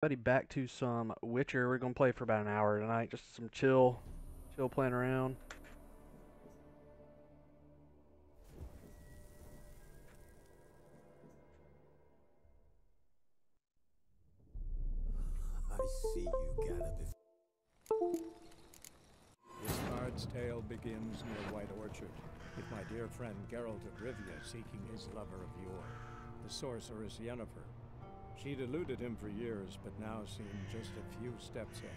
Buddy, back to some Witcher. We're gonna play for about an hour tonight. Just some chill playing around. I see you gather before. This bard's tale begins near White Orchard, with my dear friend Geralt of Rivia seeking his lover of yore, the sorceress Yennefer. She'd eluded him for years, but now seemed just a few steps ahead.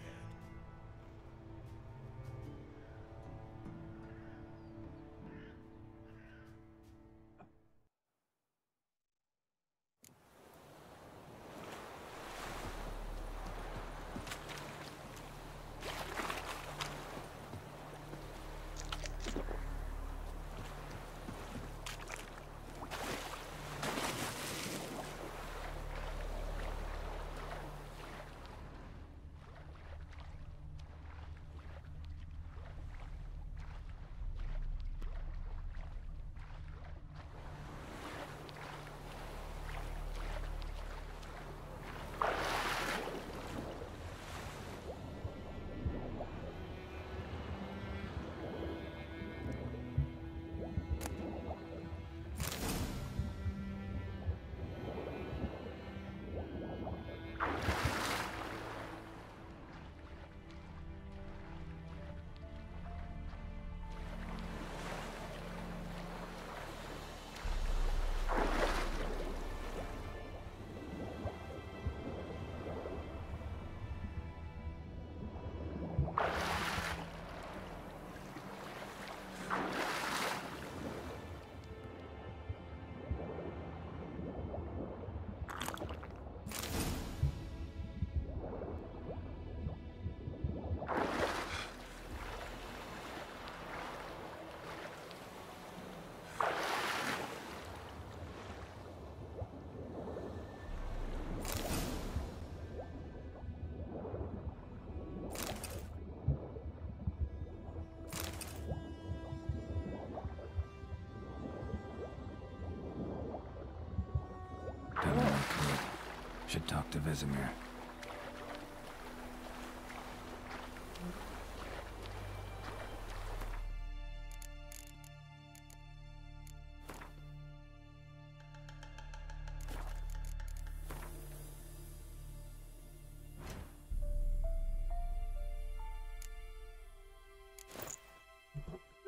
Should talk to Vesemir.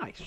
Nice.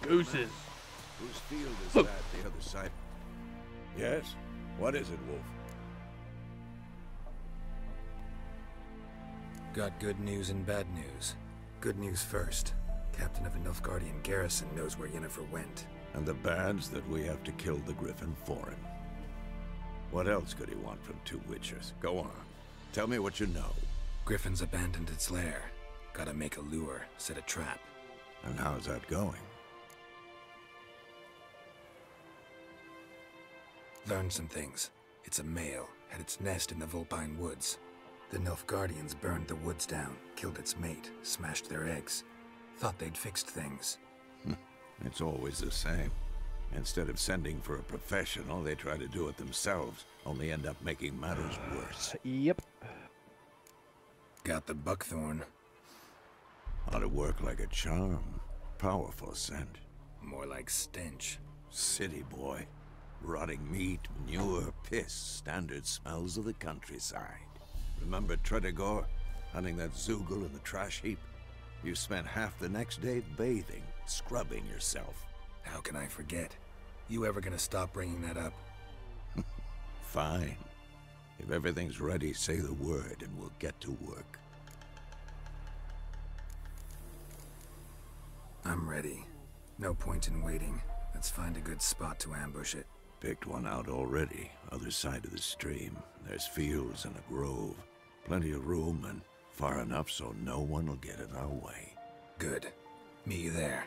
Gooses. Whose field is Look. that the other side? Yes? What is it, Wolf? Got good news and bad news. Good news first. Captain of the Nilfgaardian garrison knows where Yennefer went. And the bad's that we have to kill the Griffin for him. What else could he want from two Witchers? Go on. Tell me what you know. Griffin's abandoned its lair. Gotta make a lure, set a trap. And how's that going? Learned some things. It's a male, had its nest in the Vulpine Woods. The Nilfgaardians burned the woods down, killed its mate, smashed their eggs. Thought they'd fixed things. It's always the same. Instead of sending for a professional, they try to do it themselves, only end up making matters worse. Yep. Got the buckthorn. Ought to work like a charm. Powerful scent. More like stench. City boy. Rotting meat, manure, piss. Standard smells of the countryside. Remember Tredegor? Hunting that Zoogle in the trash heap? You spent half the next day bathing, scrubbing yourself. How can I forget? You ever gonna stop bringing that up? Fine. If everything's ready, say the word and we'll get to work. I'm ready. No point in waiting. Let's find a good spot to ambush it. Picked one out already. Other side of the stream. There's fields and a grove. Plenty of room and far enough so no one will get in our way. Good. Meet you there.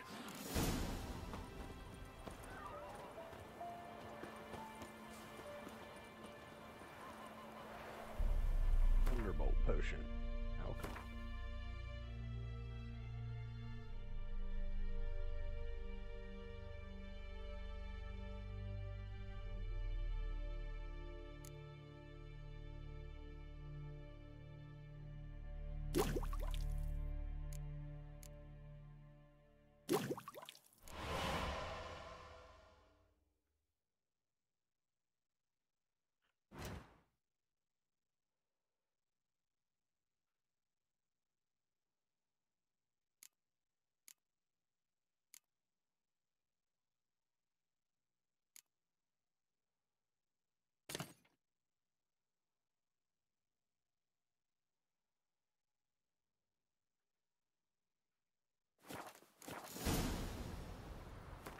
Thunderbolt potion. Okay.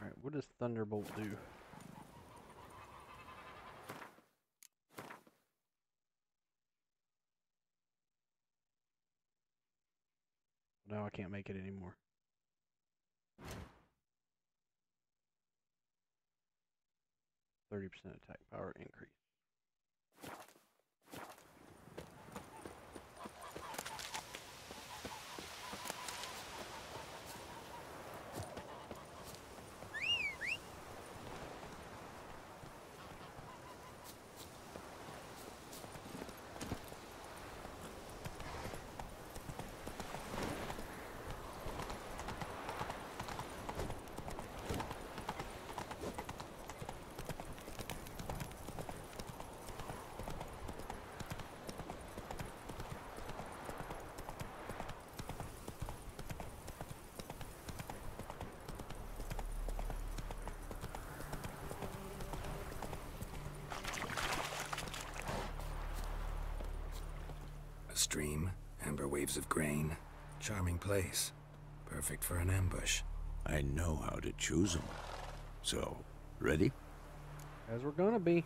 Alright, what does Thunderbolt do? No, I can't make it anymore. %30 attack power increase. A stream, amber waves of grain. Charming place. Perfect for an ambush. I know how to choose them. So, ready? As we're gonna be.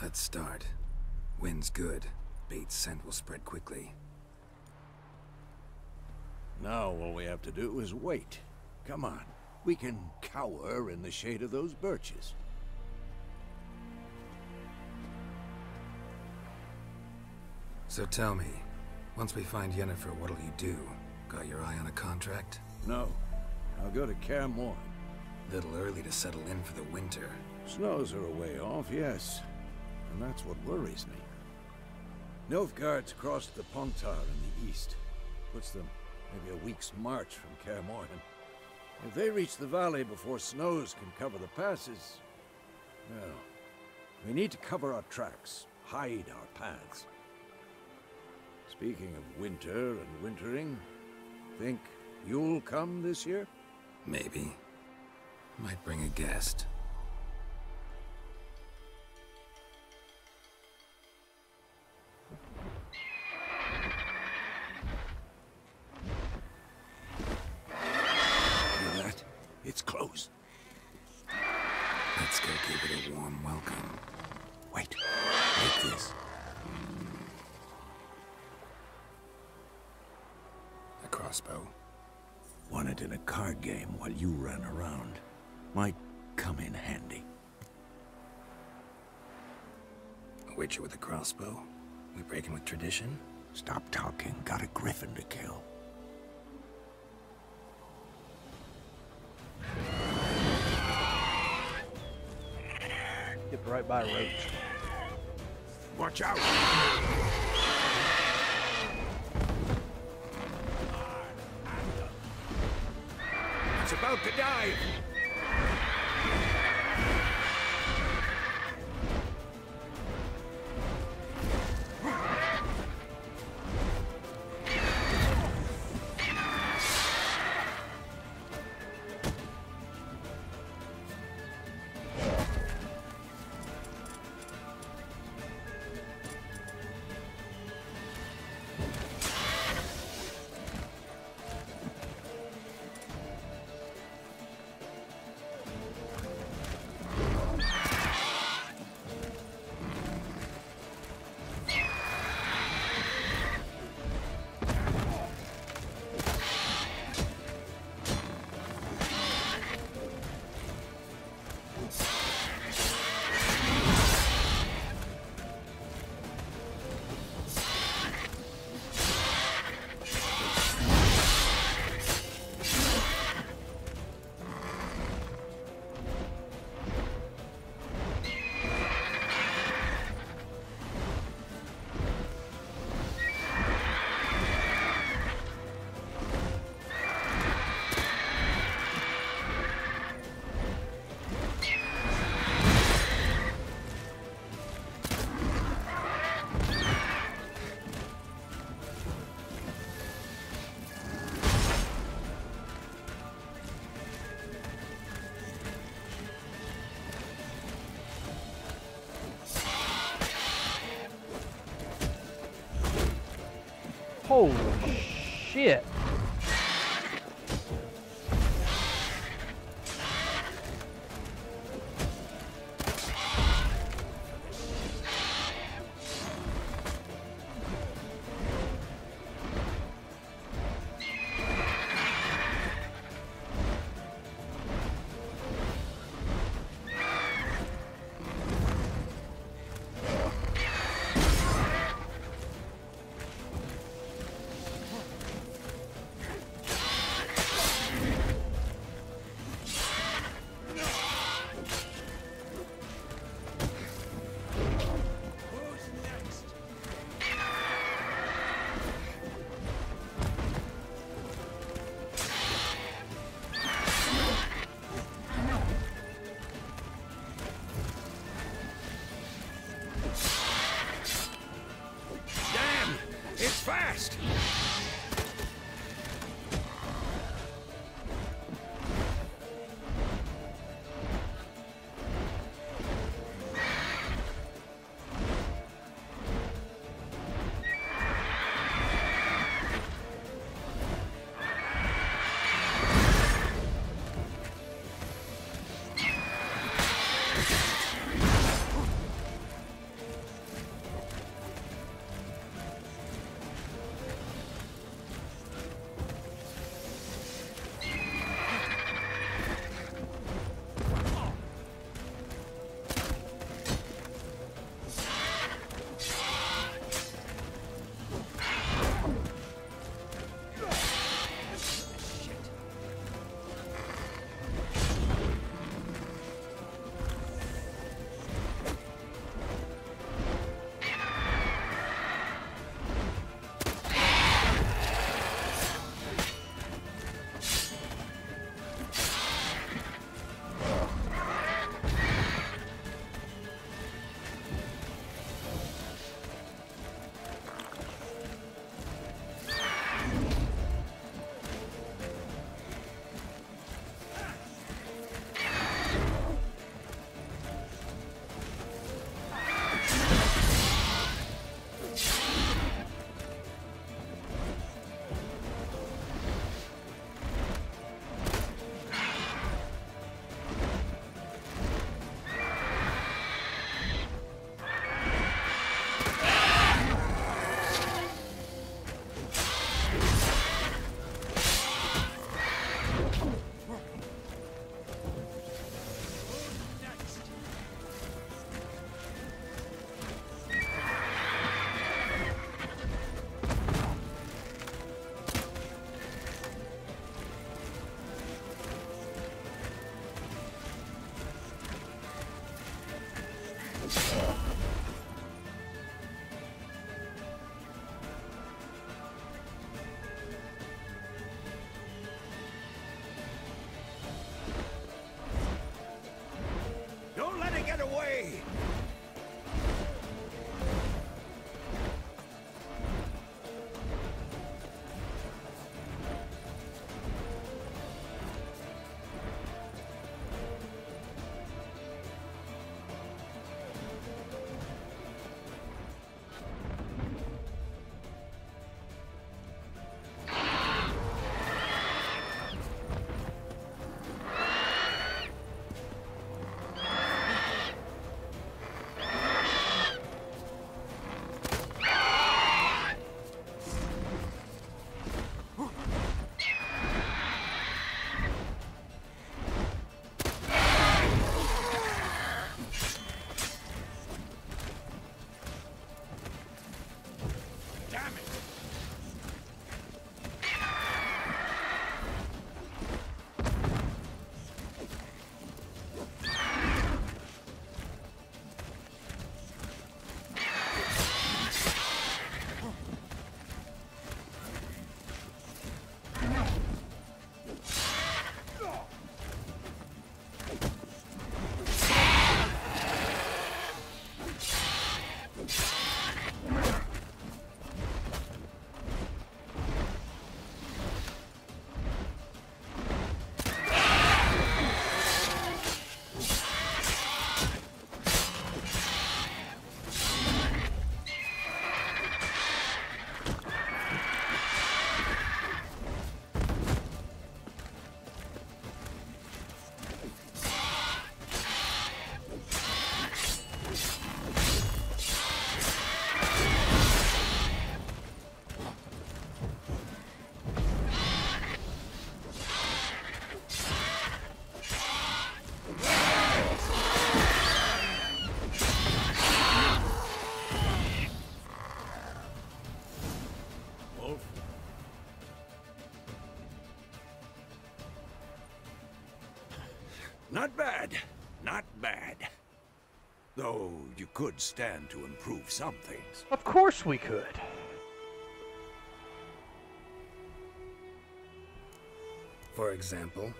Let's start. Wind's good. Bait's scent will spread quickly. Now all we have to do is wait. Come on. We can cower in the shade of those birches. So tell me, once we find Yennefer, what'll you do? Got your eye on a contract? No. I'll go to Kaer Morhen. Little early to settle in for the winter. Snows are a way off, yes. And that's what worries me. Nilfgaard's across the Pontar in the east. Puts them maybe a week's march from Kaer Morhen. If they reach the valley before snows can cover the passes, well, we need to cover our tracks, hide our paths. Speaking of winter and wintering, think you'll come this year? Maybe. Might bring a guest. Hear that? It's close. Let's go give it a warm welcome. Wait, take this. A crossbow. Won it in a card game while you ran around. Might come in handy. A witcher with a crossbow? We breaking with tradition? Stop talking. Got a griffin to kill. Get right by a roach. Watch out! about to dive! Holy shit. Not bad. Not bad. Though you could stand to improve some things. Of course we could. For example?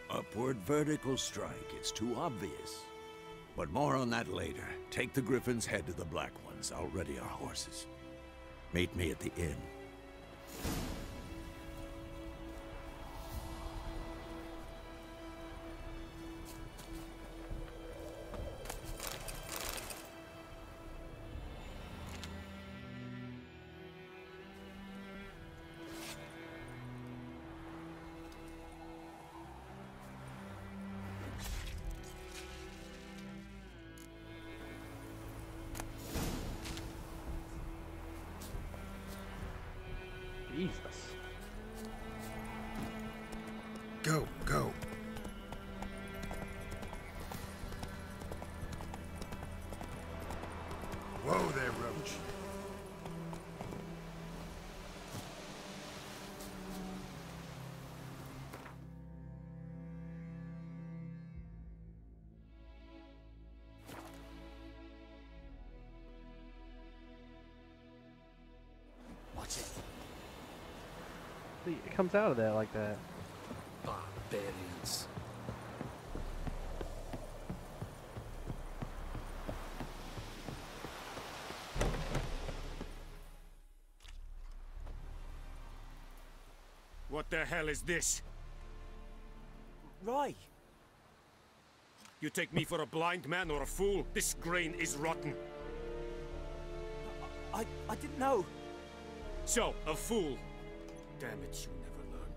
Upward vertical strike. It's too obvious. But more on that later. Take the Griffin's head to the Black Ones. I'll ready our horses. Meet me at the inn. Jesus. Go, go. Whoa there, Roach. Watch it. See, it comes out of that like that. Barbarians. What the hell is this? Right. You take me for a blind man or a fool? This grain is rotten. I didn't know. So, a fool. Damn it, you never learn.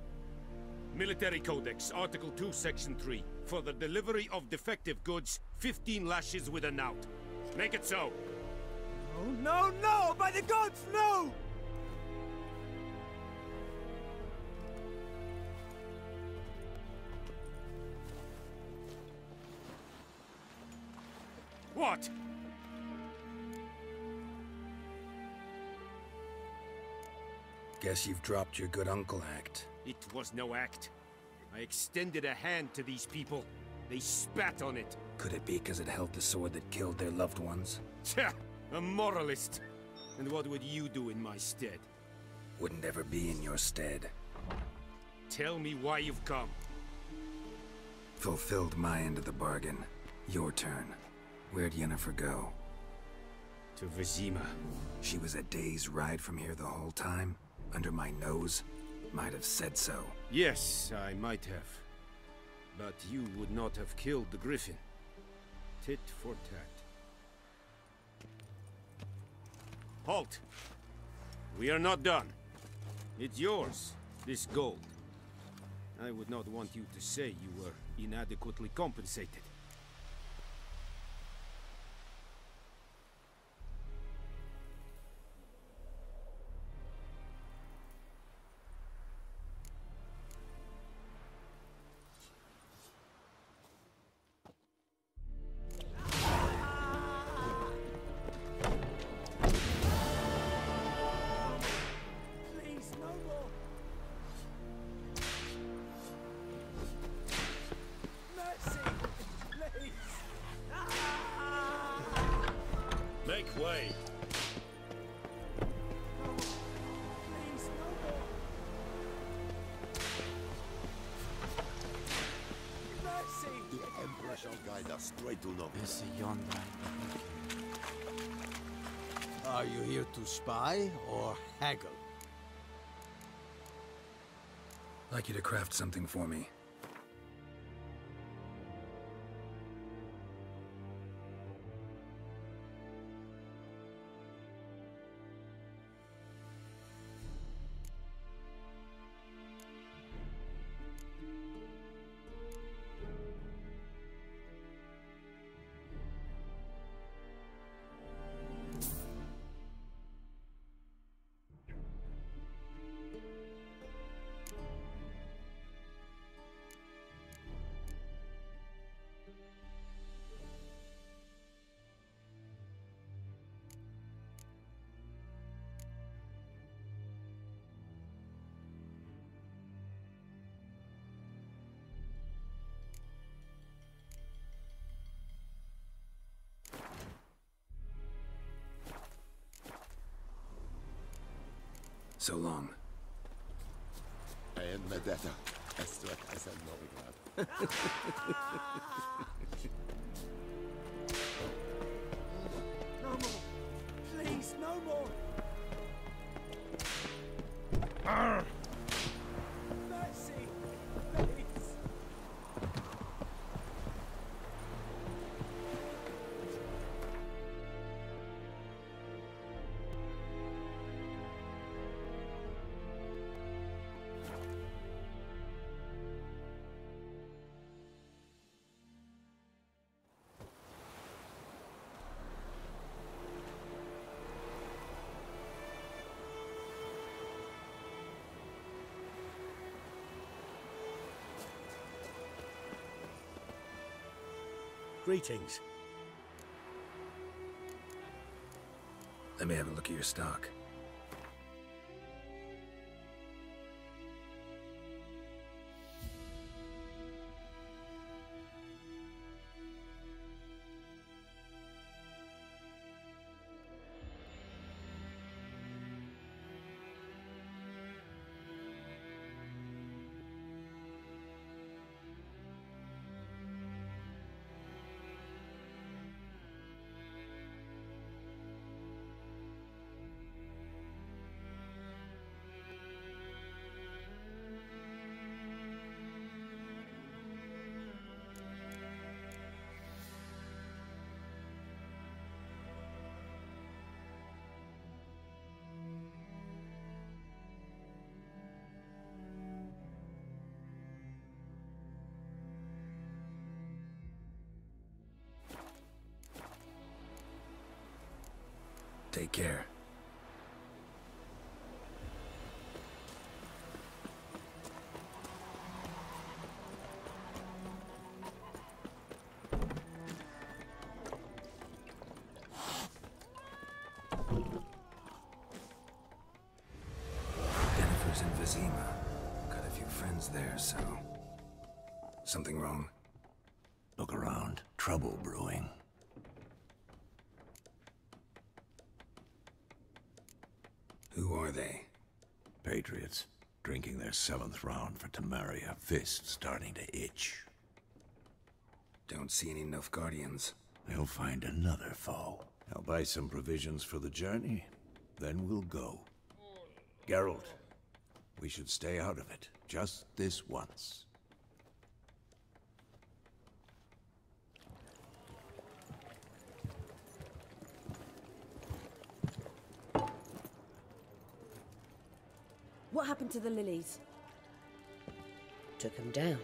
Military Codex, Article 2, Section 3. For the delivery of defective goods, 15 lashes with a knout. Make it so. Oh, no, no! By the gods, no! What? Guess you've dropped your good uncle act. It was no act. I extended a hand to these people. They spat on it. Could it be because it held the sword that killed their loved ones? Tja, a moralist. And what would you do in my stead? Wouldn't ever be in your stead. Tell me why you've come. Fulfilled my end of the bargain. Your turn. Where'd Yennefer go? To Vizima. She was a day's ride from here the whole time? Under my nose? Might have said so. Yes, I might have. But you would not have killed the Griffin. Tit for tat. Halt! We are not done. It's yours, this gold. I would not want you to say you were inadequately compensated. Please, no more. Mercy, please. Make way! Please, no more. Mercy. The Emperor shall guide us straight to Nova. Are you here to spy or haggle? Like you to craft something for me. So long. Medetta. Esto a casa Novigrad. No more. Please, no more. Mercy. Please. Greetings. Let me have a look at your stock. Take care. Jennifer's in Vizima. Got a few friends there, so... Something wrong? Look around. Trouble brewing. Who are they? Patriots. Drinking their 7th round for Tamaria. Fist starting to itch. Don't see any Nilfgaardians. They'll find another foe. I'll buy some provisions for the journey. Then we'll go. Geralt, we should stay out of it. Just this once. What happened to the lilies? Took them down.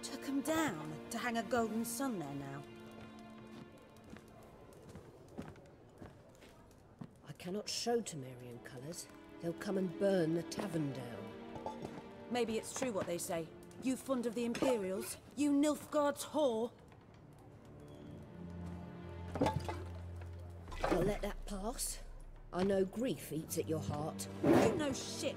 Took them down? To hang a golden sun there now? I cannot show Temerian colours. They'll come and burn the tavern down. Maybe it's true what they say. You fond of the Imperials? You Nilfgaard's whore? I'll let that pass. I know grief eats at your heart. You know shit.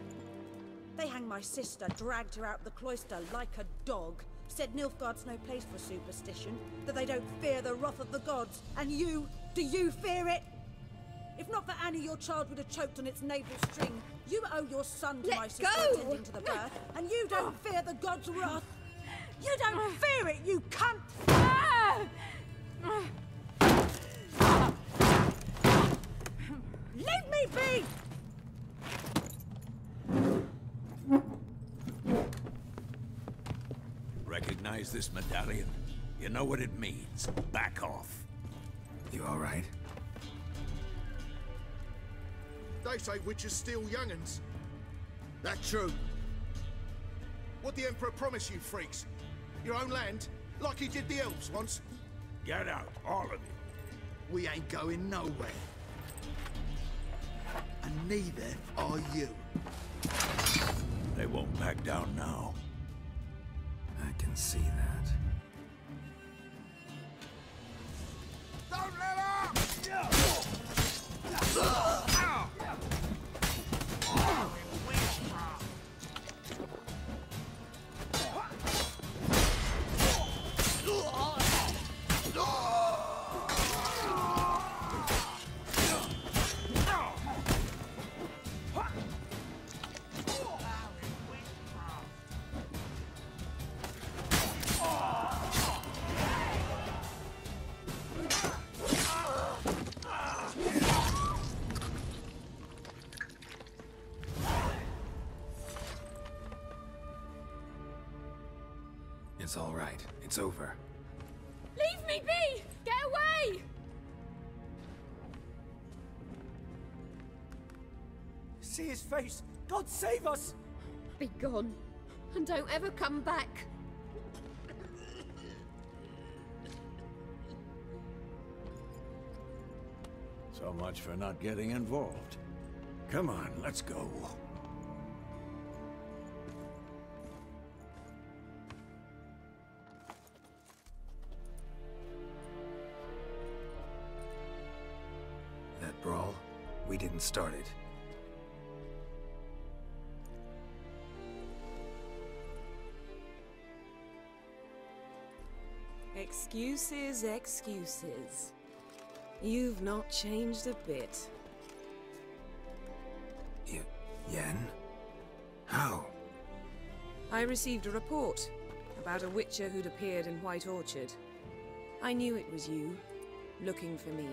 They hanged my sister, dragged her out of the cloister like a dog. Said Nilfgaard's no place for superstition, that they don't fear the wrath of the gods. And you, do you fear it? If not for Annie, your child would have choked on its navel string. You owe your son to my sister attending to the birth, and you don't fear the gods' wrath. You don't fear it, you cunt! Leave me be! Recognize this medallion? You know what it means. Back off. You all right? They say witches steal young'uns. That true. What the Emperor promised you freaks? Your own land? Like he did the elves once? Get out, all of you. We ain't going nowhere. And neither are you. They won't back down now. I can see that. Don't let up! It's all right. It's over. Leave me be! Get away! See his face! God save us! Be gone, and don't ever come back. So much for not getting involved. Come on, let's go. That brawl, we didn't start it. Excuses, excuses. You've not changed a bit. Yen? How? I received a report about a witcher who'd appeared in White Orchard. I knew it was you, looking for me.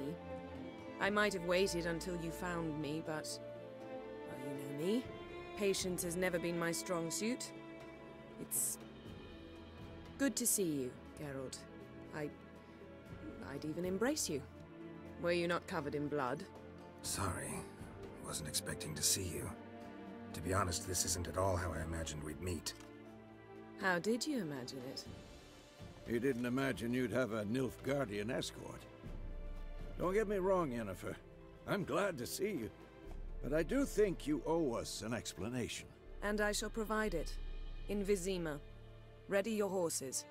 I might have waited until you found me, but... well, you know me. Patience has never been my strong suit. It's... good to see you, Geralt. I'd even embrace you. Were you not covered in blood? Sorry. Wasn't expecting to see you. To be honest, this isn't at all how I imagined we'd meet. How did you imagine it? You didn't imagine you'd have a Nilfgaardian escort. Don't get me wrong, Yennefer. I'm glad to see you. But I do think you owe us an explanation. And I shall provide it. In Vizima. Ready your horses.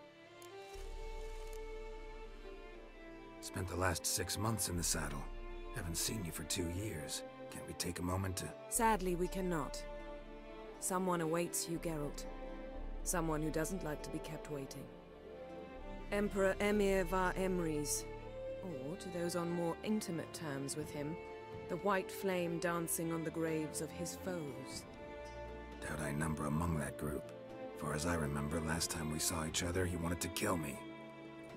Spent the last 6 months in the saddle. Haven't seen you for 2 years. Can't we take a moment to... Sadly, we cannot. Someone awaits you, Geralt. Someone who doesn't like to be kept waiting. Emperor Emir var Emrys. Or, to those on more intimate terms with him, the white flame dancing on the graves of his foes. Doubt I number among that group. Far as I remember, last time we saw each other, he wanted to kill me.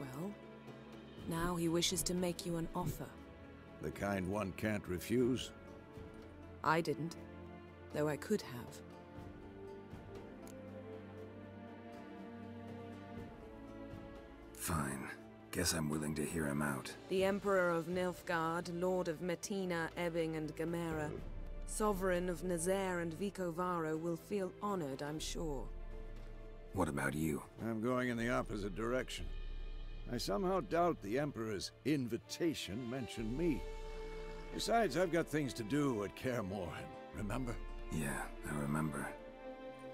Well, now he wishes to make you an offer. The kind one can't refuse? I didn't, though I could have. Fine. Guess I'm willing to hear him out. The Emperor of Nilfgaard, Lord of Metina, Ebbing and Gamera, Sovereign of Nazaire and Vicovaro will feel honored, I'm sure. What about you? I'm going in the opposite direction. I somehow doubt the Emperor's invitation mentioned me. Besides, I've got things to do at Kaer Morhen, remember? Yeah, I remember.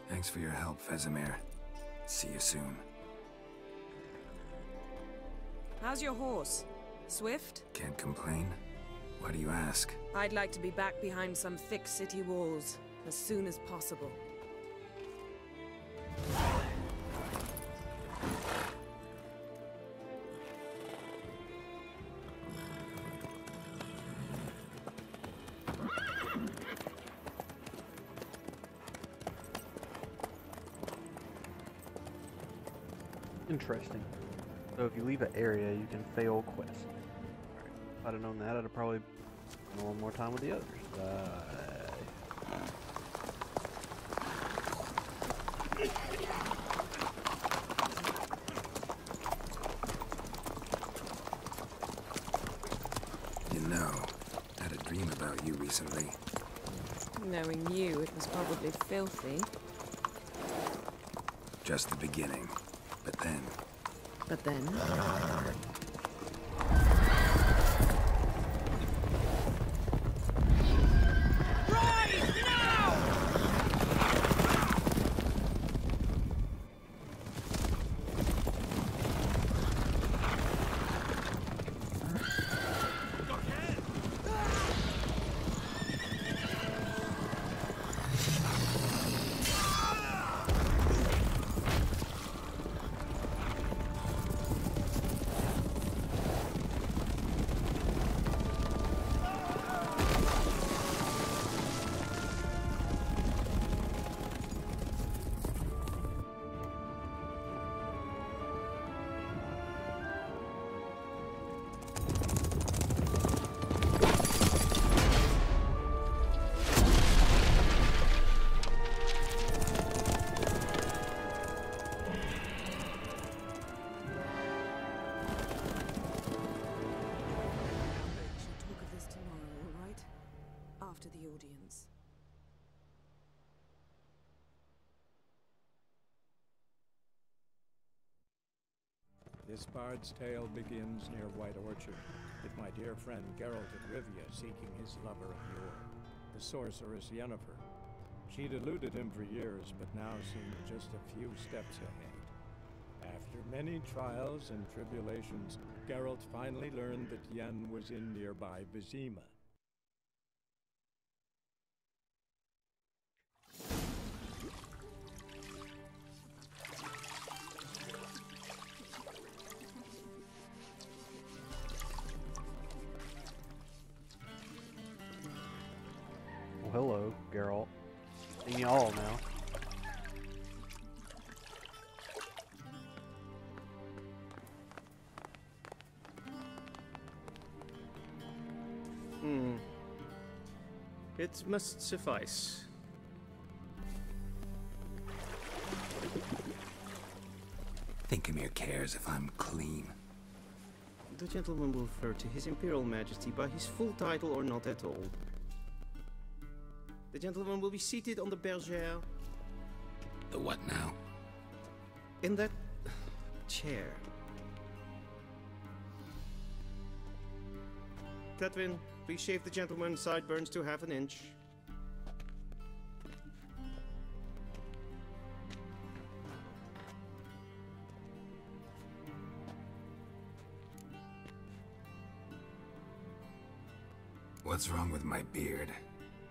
Thanks for your help, Vesemir. See you soon. How's your horse? Swift? Can't complain. Why do you ask? I'd like to be back behind some thick city walls, as soon as possible. Interesting. So if you leave an area, you can fail quests. Alright. If I'd have known that, I'd have probably spent one more time with the others. You know, I had a dream about you recently. Knowing you, it was probably filthy. Just the beginning. But then... But then? This bard's tale begins near White Orchard, with my dear friend Geralt of Rivia seeking his lover of yore, the sorceress Yennefer. She'd eluded him for years, but now seemed just a few steps ahead. After many trials and tribulations, Geralt finally learned that Yen was in nearby Vizima. Well, hello, Geralt. Seeing you all now. It must suffice. Thinkamere cares if I'm clean. The gentleman will refer to His Imperial Majesty by his full title or not at all. The gentleman will be seated on the bergère. The what now? In that chair. Tetwin, please shave the gentleman's sideburns to half an inch. What's wrong with my beard?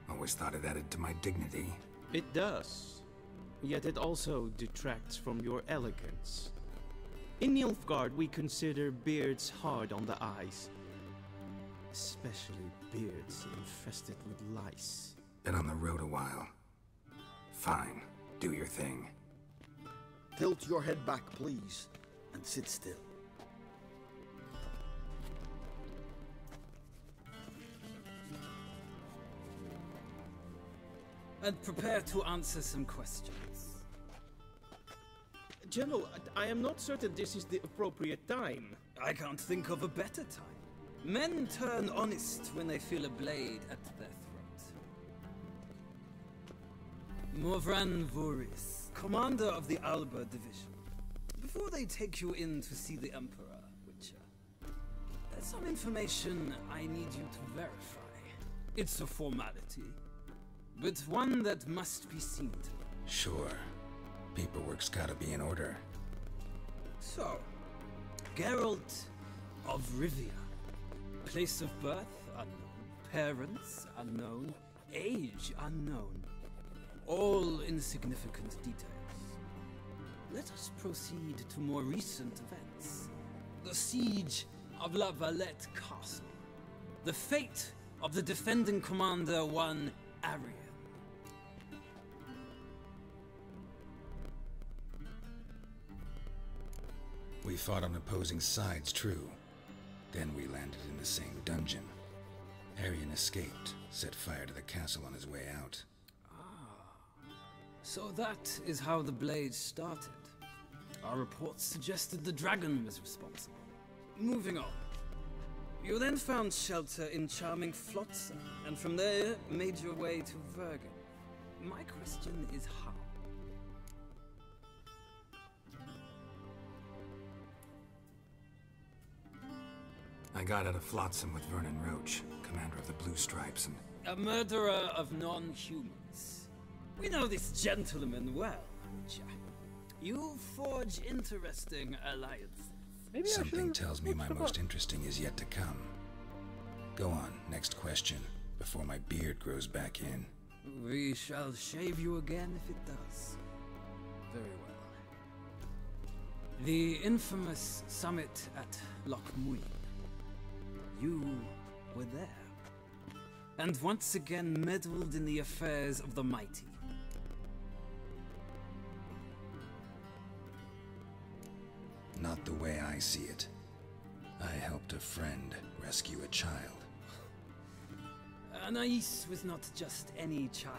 Always thought it added to my dignity. It does. Yet it also detracts from your elegance. In Nilfgaard, we consider beards hard on the eyes. Especially beards infested with lice. Been on the road a while. Fine. Do your thing. Tilt your head back, please, and sit still. And prepare to answer some questions. General, I am not certain this is the appropriate time. I can't think of a better time. Men turn honest when they feel a blade at their throat. Morvran Voris, commander of the Alba Division. Before they take you in to see the Emperor, Witcher, there's some information I need you to verify. It's a formality, but one that must be seen to. Sure. Paperwork's gotta be in order. So, Geralt of Rivia. Place of birth, unknown. Parents, unknown. Age, unknown. All insignificant details. Let us proceed to more recent events. The siege of La Valette Castle. The fate of the defending commander, one Arian. We fought on opposing sides, true. Then we landed in the same dungeon. Arian escaped, set fire to the castle on his way out. So that is how the blade started. Our reports suggested the dragon was responsible. Moving on. You then found shelter in charming Flotsam, and from there made your way to Vergen. My question is how? I got out of Flotsam with Vernon Roach, commander of the Blue Stripes, and... A murderer of non-humans. We know this gentleman well, Witcher. You forge interesting alliances. Something tells me my most interesting is yet to come. Go on, next question, before my beard grows back in. We shall shave you again if it does. Very well. The infamous summit at Loch Muir. You were there. And once again meddled in the affairs of the mighty. Not the way I see it. I helped a friend rescue a child. Anais was not just any child.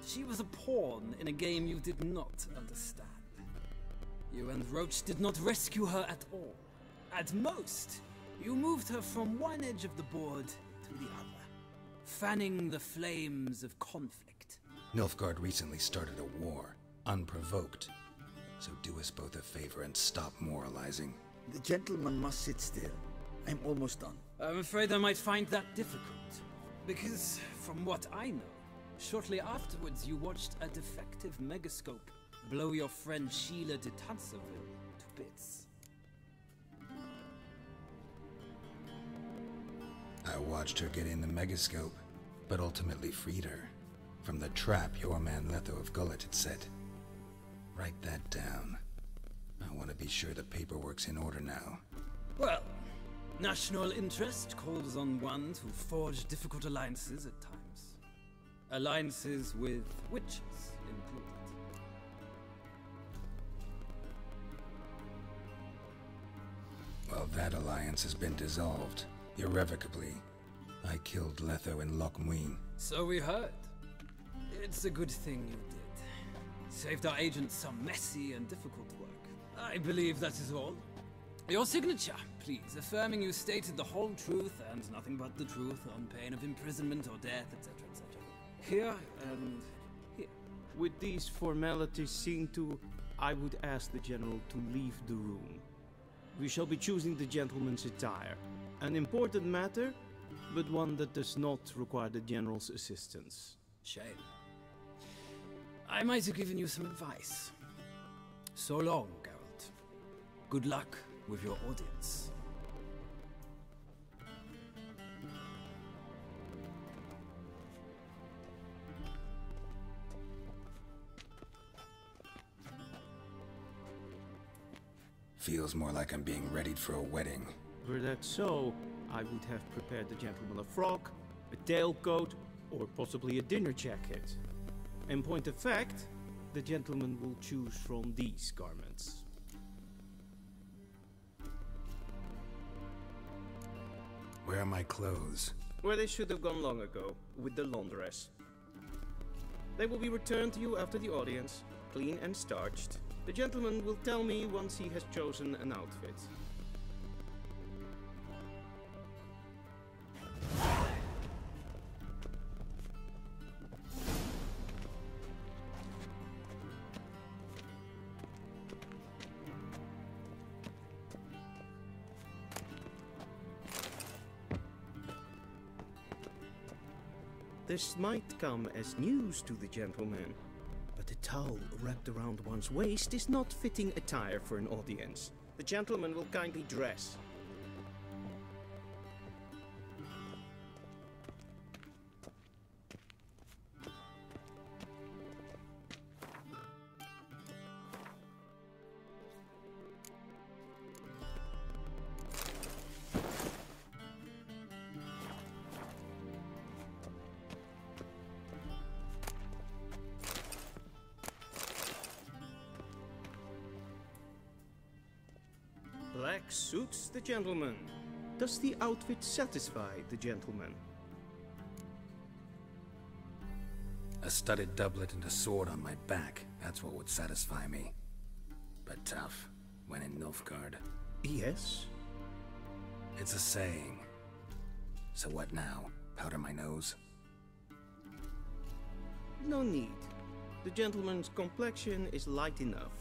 She was a pawn in a game you did not understand. You and Roach did not rescue her at all. At most, you moved her from one edge of the board to the other, fanning the flames of conflict. Nilfgaard recently started a war, unprovoked. So do as us both a favor and stop moralizing? The gentleman must sit still. I'm almost done. I'm afraid I might find that difficult. Because, from what I know, shortly afterwards you watched a defective megascope blow your friend Sheila de Tanserville to bits. I watched her get in the megascope, but ultimately freed her from the trap your man Letho of Gullet had set. Write that down. I want to be sure the paperwork's in order now. Well, national interest calls on one to forge difficult alliances at times. Alliances with witches included. Well, that alliance has been dissolved. Irrevocably. I killed Letho and Loch Muin. So we heard. It's a good thing you did. Saved our agents some messy and difficult work. I believe that is all. Your signature, please, affirming you stated the whole truth and nothing but the truth on pain of imprisonment or death, etc., etc. Here and here. With these formalities seen to, I would ask the General to leave the room. We shall be choosing the gentleman's attire. An important matter, but one that does not require the General's assistance. Shame. I might have given you some advice. So long, Geralt. Good luck with your audience. Feels more like I'm being readied for a wedding. Were that so, I would have prepared the gentleman a frock, a tailcoat, or possibly a dinner jacket. In point of fact, the gentleman will choose from these garments. Where are my clothes? Where they should have gone long ago, with the laundress. They will be returned to you after the audience, clean and starched. The gentleman will tell me once he has chosen an outfit. This might come as news to the gentleman, but a towel wrapped around one's waist is not fitting attire for an audience. The gentleman will kindly dress. Black suits the gentleman. Does the outfit satisfy the gentleman? A studded doublet and a sword on my back. That's what would satisfy me. But tough, when in Nilfgaard. Yes? It's a saying. So what now? Powder my nose? No need. The gentleman's complexion is light enough.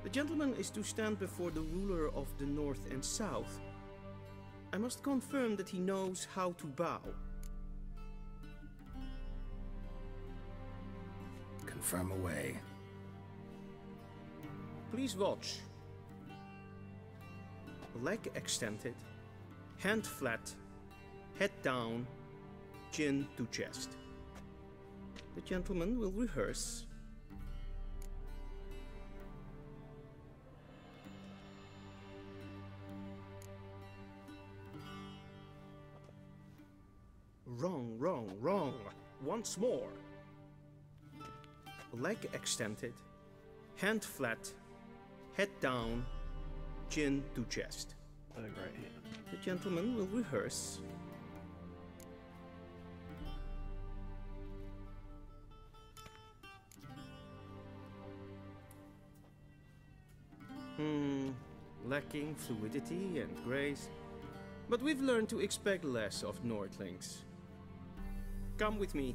The gentleman is to stand before the ruler of the North and South. I must confirm that he knows how to bow. Confirm away. Please watch. Leg extended, hand flat, head down, chin to chest. The gentleman will rehearse. Wrong, wrong, wrong. Once more. Leg extended, hand flat, head down, chin to chest. Leg right hand. The gentleman will rehearse. Lacking fluidity and grace. But we've learned to expect less of Nordlings. Come with me.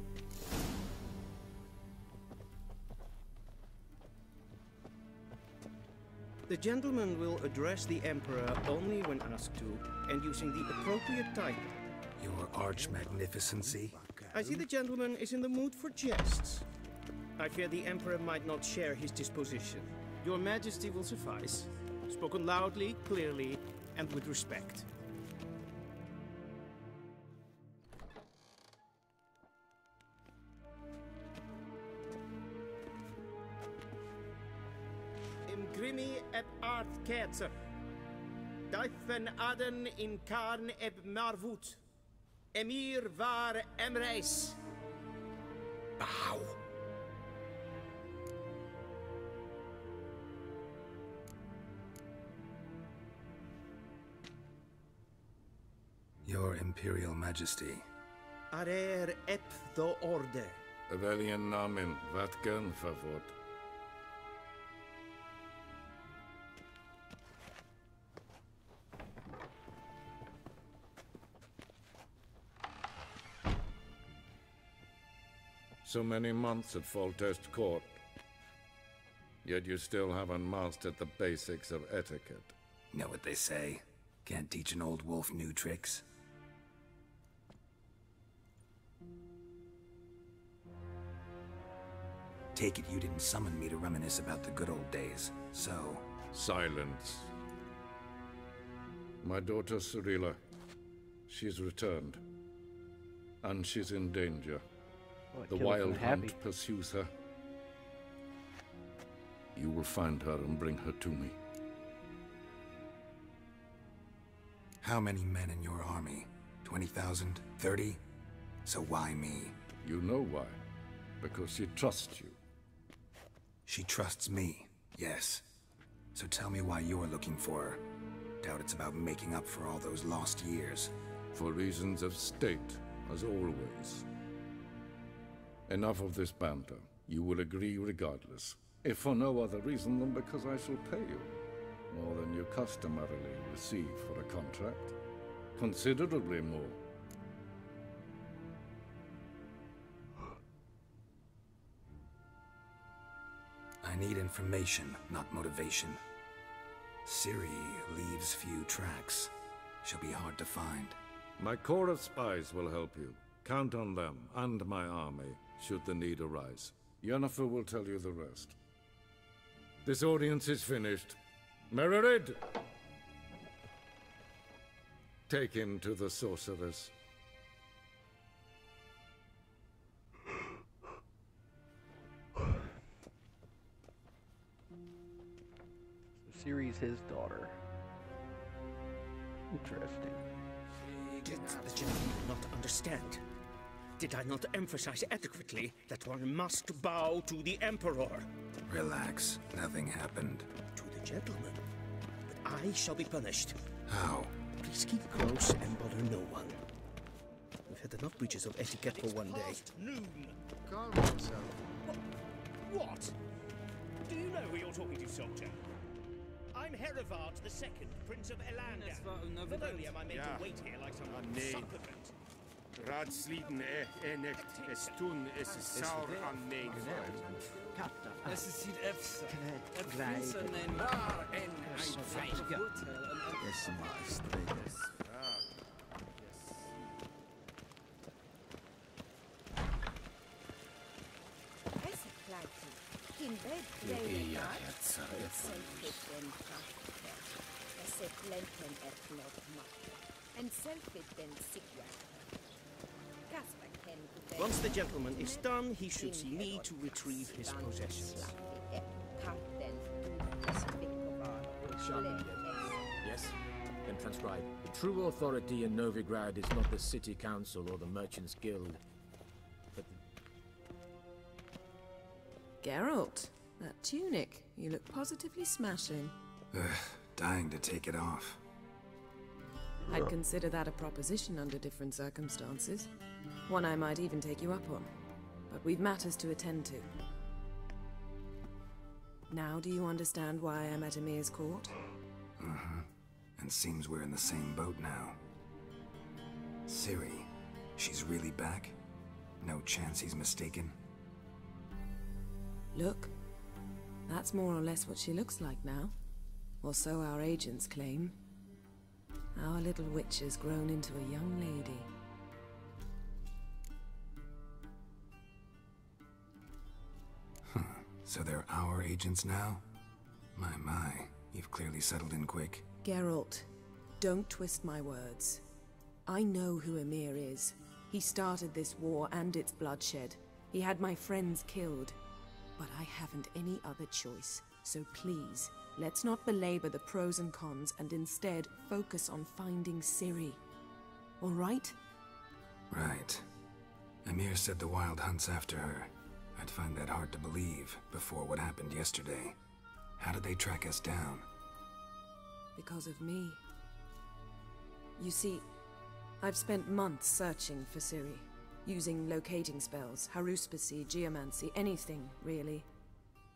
The gentleman will address the Emperor only when asked to, and using the appropriate title. Your Arch-Magnificency? I see the gentleman is in the mood for jests. I fear the Emperor might not share his disposition. Your Majesty will suffice. Spoken loudly, clearly, and with respect. Imgrimi eb art ketzer. Duifen aden in karn eb marvut. Emir var emreis. Bow. Your Imperial Majesty. Arer ep the orde. Evelian namen, vatgen favor. So many months at Foltest Court. Yet you still haven't mastered the basics of etiquette. Know what they say? Can't teach an old wolf new tricks. Take it you didn't summon me to reminisce about the good old days, so... Silence. My daughter Cirilla, she's returned. And she's in danger. Well, the wild hunt pursues her. You will find her and bring her to me. How many men in your army? 20,000? 30? So why me? You know why. Because she trusts you. She trusts me, yes. So tell me why you're looking for her. Doubt it's about making up for all those lost years. For reasons of state, as always. Enough of this banter. You will agree regardless. If for no other reason than because I shall pay you. More than you customarily receive for a contract. Considerably more. I need information, not motivation. Ciri leaves few tracks. She'll be hard to find. My corps of spies will help you. Count on them, and my army, should the need arise. Yennefer will tell you the rest. This audience is finished. Mererid! Take him to the sorceress. Ciri's his daughter. Interesting. Did the gentleman not understand? Did I not emphasize adequately that one must bow to the Emperor? Relax. Nothing happened. To the gentleman. But I shall be punished. How? Please keep close and bother no one. We've had enough breaches of etiquette for one day. Noon. Calm yourself. What? Do you know who you're talking to, soldier? I'm Herivard II, Prince of Elanda. Not only am I made to wait here like some supplicant. Raadsleden echt es tun es saur an mijn Es is hier efse. Het vindt een waar en een fijn voordeel. Es más estrellas. Once the gentleman is done, he should see me to retrieve his possessions. Yes? Then transcribe. The true authority in Novigrad is not the city council or the merchants' guild, but Geralt, that tunic. You look positively smashing. Dying to take it off. I'd consider that a proposition under different circumstances. One I might even take you up on. But we've matters to attend to. Now do you understand why I'm at Emir's court? Mm-hmm. And seems we're in the same boat now. Ciri, she's really back? No chance he's mistaken? Look, that's more or less what she looks like now. Or so our agents claim. Our little witch has grown into a young lady. So they're our agents now? My, you've clearly settled in quick. Geralt, don't twist my words. I know who Emir is. He started this war and its bloodshed. He had my friends killed. But I haven't any other choice. So please, let's not belabor the pros and cons and instead focus on finding Ciri. All right? Right. Emir said the Wild Hunt's after her. I'd find that hard to believe before what happened yesterday. How did they track us down? Because of me. You see, I've spent months searching for Ciri, using locating spells, haruspicy, geomancy, anything, really.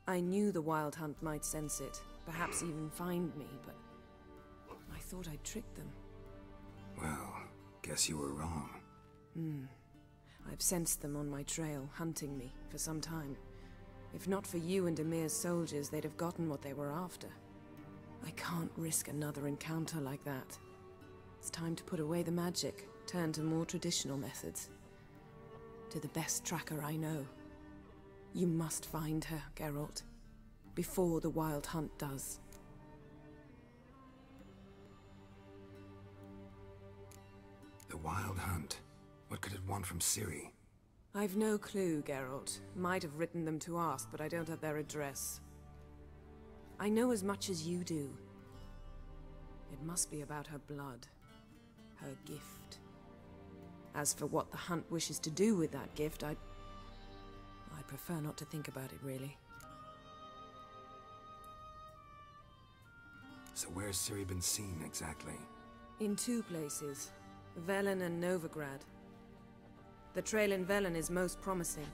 I knew the Wild Hunt might sense it, perhaps even find me, but I thought I'd tricked them. Well, guess you were wrong. I've sensed them on my trail, hunting me, for some time. If not for you and Emir's soldiers, they'd have gotten what they were after. I can't risk another encounter like that. It's time to put away the magic, turn to more traditional methods. To the best tracker I know. You must find her, Geralt. Before the Wild Hunt does. The Wild Hunt? What could it want from Ciri? I've no clue, Geralt. Might have written them to ask, but I don't have their address. I know as much as you do. It must be about her blood. Her gift. As for what the Hunt wishes to do with that gift, I'd prefer not to think about it, really. So where's Ciri been seen, exactly? In two places. Velen and Novigrad. The trail in Velen is most promising.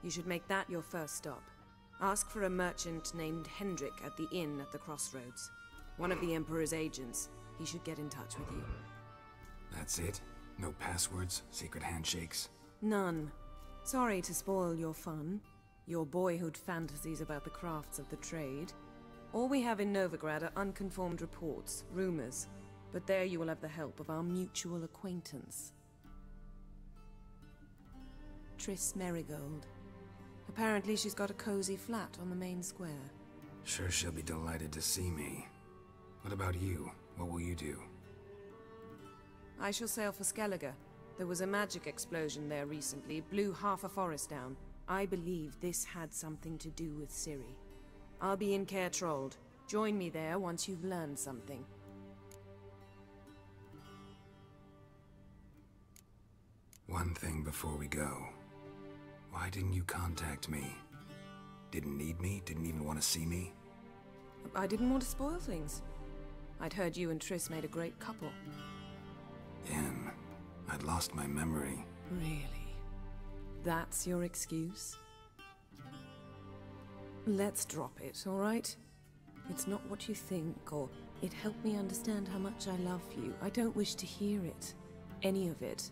You should make that your first stop. Ask for a merchant named Hendrik at the inn at the crossroads. One of the Emperor's agents. He should get in touch with you. That's it? No passwords? Secret handshakes? None. Sorry to spoil your fun. Your boyhood fantasies about the crafts of the trade. All we have in Novigrad are unconfirmed reports, rumors. But there you will have the help of our mutual acquaintance. Triss Merigold. Apparently she's got a cozy flat on the main square. Sure she'll be delighted to see me. What about you? What will you do? I shall sail for Skellige. There was a magic explosion there recently, blew half a forest down. I believe this had something to do with Ciri. I'll be in Caer Trold. Join me there once you've learned something. One thing before we go. Why didn't you contact me? Didn't need me? Didn't even want to see me? I didn't want to spoil things. I'd heard you and Triss made a great couple. Yen, I'd lost my memory. Really? That's your excuse? Let's drop it, all right? It's not what you think, or it helped me understand how much I love you. I don't wish to hear it. Any of it.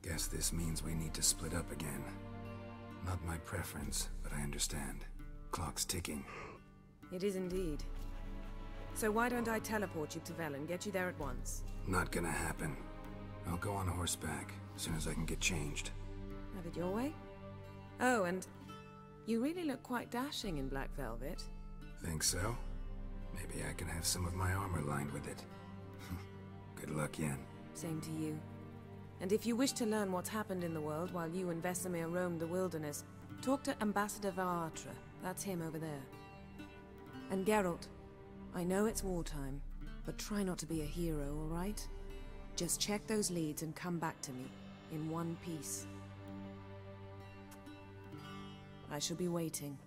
Guess this means we need to split up again. Not my preference, but I understand. Clock's ticking. It is indeed. So why don't I teleport you to Velen, get you there at once? Not gonna happen. I'll go on horseback, as soon as I can get changed. Have it your way? Oh, and you really look quite dashing in black velvet. Think so? Maybe I can have some of my armor lined with it. Good luck, Yen. Same to you. And if you wish to learn what's happened in the world while you and Vesemir roamed the wilderness, talk to Ambassador Varatra. That's him over there. And Geralt, I know it's wartime, but try not to be a hero, all right? Just check those leads and come back to me, in one piece. I shall be waiting.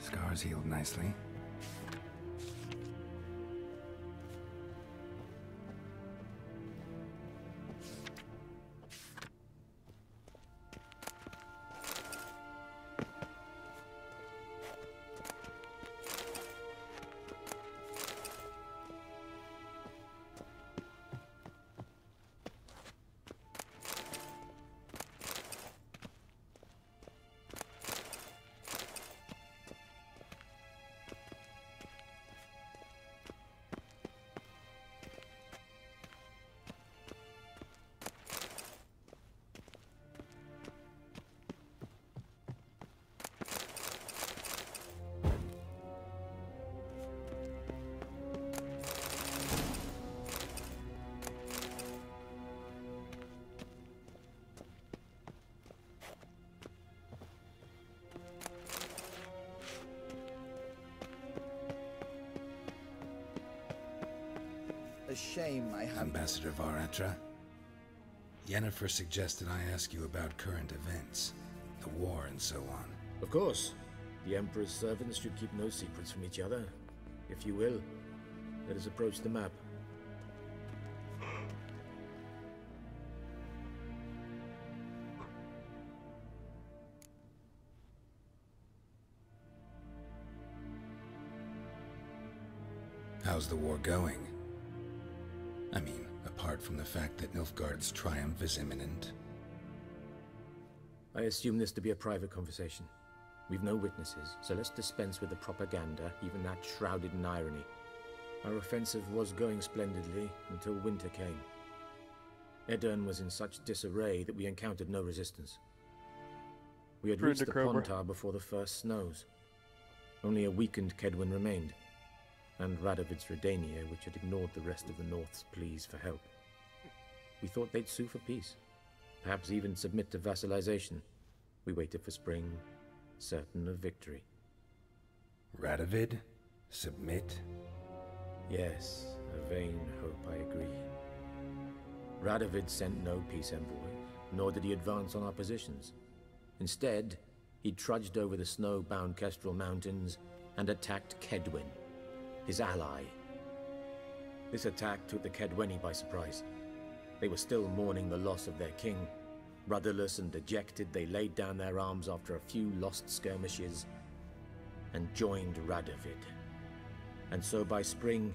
Scars healed nicely. a shame I have... Ambassador Varatra? Yennefer suggested I ask you about current events, the war and so on. Of course. The Emperor's servants should keep no secrets from each other. If you will, let us approach the map. How's the war going? I mean, apart from the fact that Nilfgaard's triumph is imminent. I assume this to be a private conversation. We've no witnesses, so let's dispense with the propaganda, even that shrouded in irony. Our offensive was going splendidly until winter came. Edirne was in such disarray that we encountered no resistance. We had reached the Pontar before the first snows. Only a weakened Kedwen remained, and Radovid's Redania, which had ignored the rest of the North's pleas for help. We thought they'd sue for peace, perhaps even submit to vassalization. We waited for spring, certain of victory. Radovid? Submit? Yes, a vain hope, I agree. Radovid sent no peace envoys, nor did he advance on our positions. Instead, he trudged over the snow-bound Kestrel Mountains and attacked Kedwen, his ally. This attack took the Kedweni by surprise. They were still mourning the loss of their king. Rudderless and dejected, they laid down their arms after a few lost skirmishes and joined Radovid. And so by spring,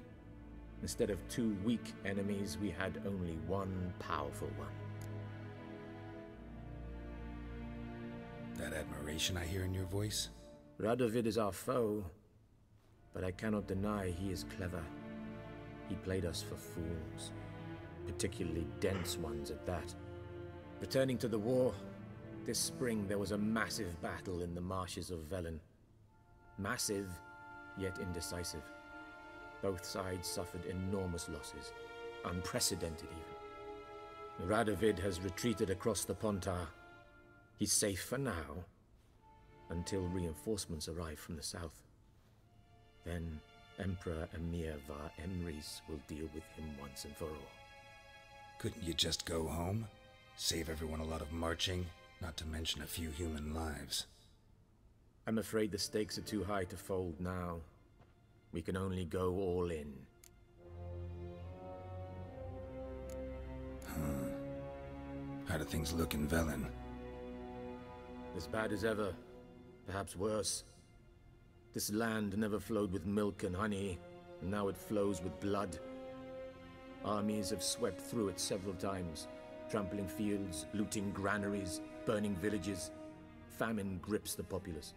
instead of 2 weak enemies, we had only one powerful one. That admiration I hear in your voice? Radovid is our foe, but I cannot deny he is clever. He played us for fools, particularly dense ones at that. Returning to the war, this spring there was a massive battle in the marshes of Velen. Massive, yet indecisive. Both sides suffered enormous losses, unprecedented even. Radovid has retreated across the Pontar. He's safe for now, until reinforcements arrive from the south. Then Emperor Emir var Emrys will deal with him once and for all. Couldn't you just go home? Save everyone a lot of marching, not to mention a few human lives. I'm afraid the stakes are too high to fold now. We can only go all in. How do things look in Velen? As bad as ever, perhaps worse. This land never flowed with milk and honey, and now it flows with blood. Armies have swept through it several times, trampling fields, looting granaries, burning villages. Famine grips the populace.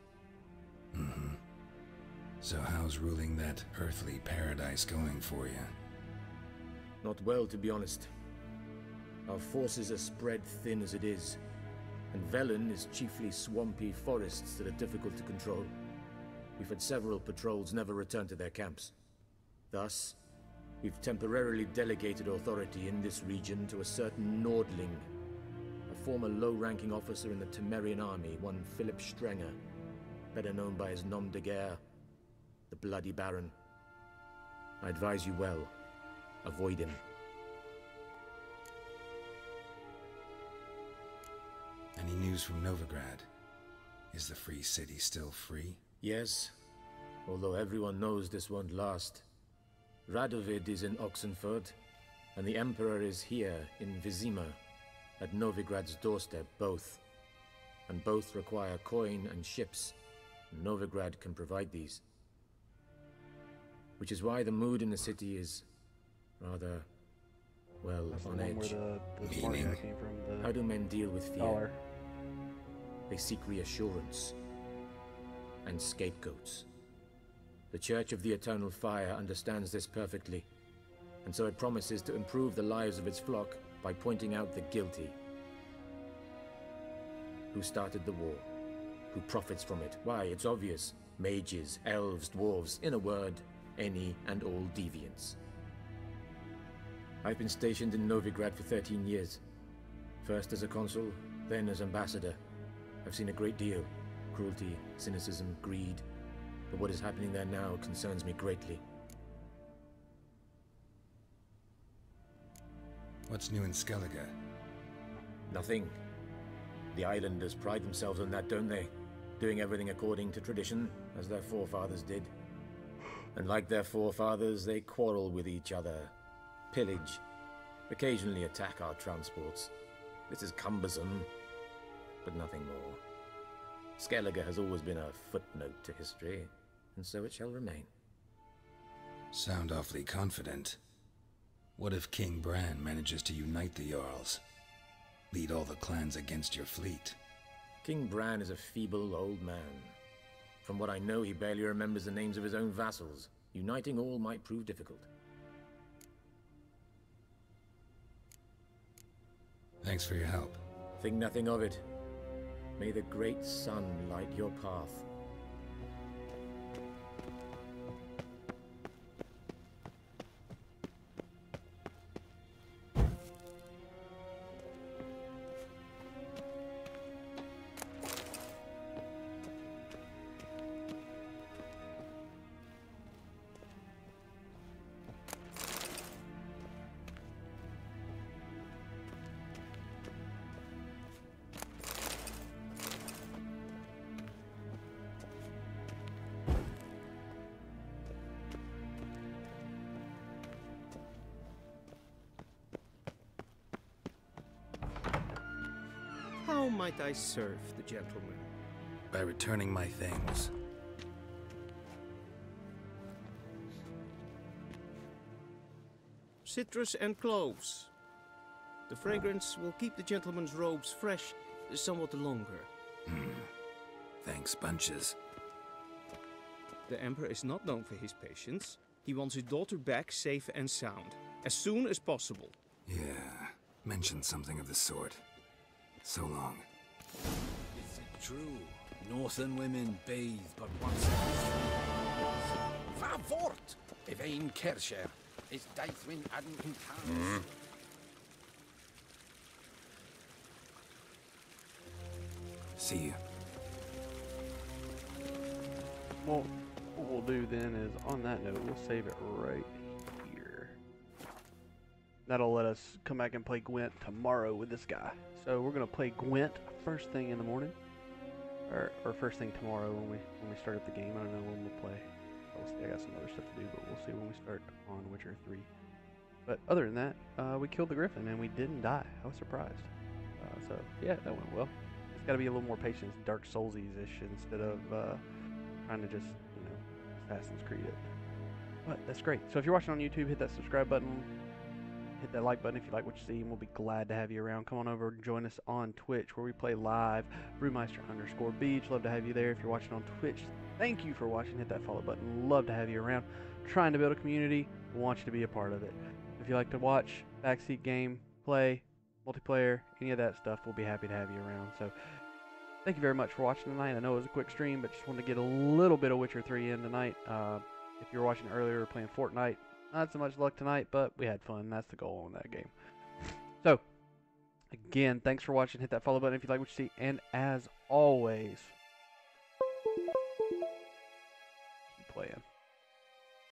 So how's ruling that earthly paradise going for you? Not well, to be honest. Our forces are spread thin as it is, and Velen is chiefly swampy forests that are difficult to control. We've had several patrols never return to their camps. Thus, we've temporarily delegated authority in this region to a certain Nordling, a former low-ranking officer in the Temerian army, one Philip Strenger, better known by his nom de guerre, the Bloody Baron. I advise you well. Avoid him. Any news from Novigrad? Is the free city still free? Yes, although everyone knows this won't last. Radovid is in Oxenford, and the Emperor is here in Vizima, at Novigrad's doorstep, both. And both require coin and ships. Novigrad can provide these. Which is why the mood in the city is rather, well, on edge. Meaning? How do men deal with fear? Dollar. They seek reassurance and scapegoats. The Church of the Eternal Fire understands this perfectly, and so it promises to improve the lives of its flock by pointing out the guilty. Who started the war? Who profits from it? Why, it's obvious. Mages, elves, dwarves, in a word, any and all deviants. I've been stationed in Novigrad for 13 years. First as a consul, then as ambassador. I've seen a great deal. Cruelty, cynicism, greed. But what is happening there now concerns me greatly. What's new in Skellige? Nothing. The islanders pride themselves on that, don't they? Doing everything according to tradition, as their forefathers did. And like their forefathers, they quarrel with each other, pillage, occasionally attack our transports. This is cumbersome, but nothing more. Skellige has always been a footnote to history, and so it shall remain. Sound awfully confident. What if King Bran manages to unite the Jarls? Lead all the clans against your fleet? King Bran is a feeble old man. From what I know, he barely remembers the names of his own vassals. Uniting all might prove difficult. Thanks for your help. Think nothing of it. May the great sun light your path. How might I serve the gentleman? By returning my things. Citrus and cloves. The fragrance will keep the gentleman's robes fresh somewhat longer. Thanks, bunches. The Emperor is not known for his patience. He wants his daughter back safe and sound, as soon as possible. Yeah, mentioned something of the sort. So long. Is it true? Northern women bathe but once every 3 years. Va vort! If ein Kerscher is Deithwin adden in See you. Well, what we'll do then is, on that note, we'll save it right here. That'll let us come back and play Gwent tomorrow with this guy. So we're gonna play Gwent first thing in the morning, or first thing tomorrow when we start up the game. I don't know when we'll play. Obviously, I got some other stuff to do, but we'll see when we start on Witcher 3. But other than that, we killed the Griffin and we didn't die. I was surprised. So yeah, that went well. It's got to be a little more patience, Dark Soulsies-ish, instead of trying to just, you know, Assassin's Creed it. But that's great. So if you're watching on YouTube, hit that subscribe button. Hit that like button if you like what you see, and we'll be glad to have you around. Come on over and join us on Twitch, where we play live. Brewmeister_beej. Love to have you there. If you're watching on Twitch, thank you for watching. Hit that follow button. Love to have you around. Trying to build a community. Want you to be a part of it. If you like to watch, backseat game, play, multiplayer, any of that stuff, we'll be happy to have you around. So thank you very much for watching tonight. I know it was a quick stream, but just wanted to get a little bit of Witcher 3 in tonight. If you were watching earlier, we were playing Fortnite. Not so much luck tonight, but we had fun. That's the goal in that game. So, again, thanks for watching. Hit that follow button if you like what you see. And as always, keep playing.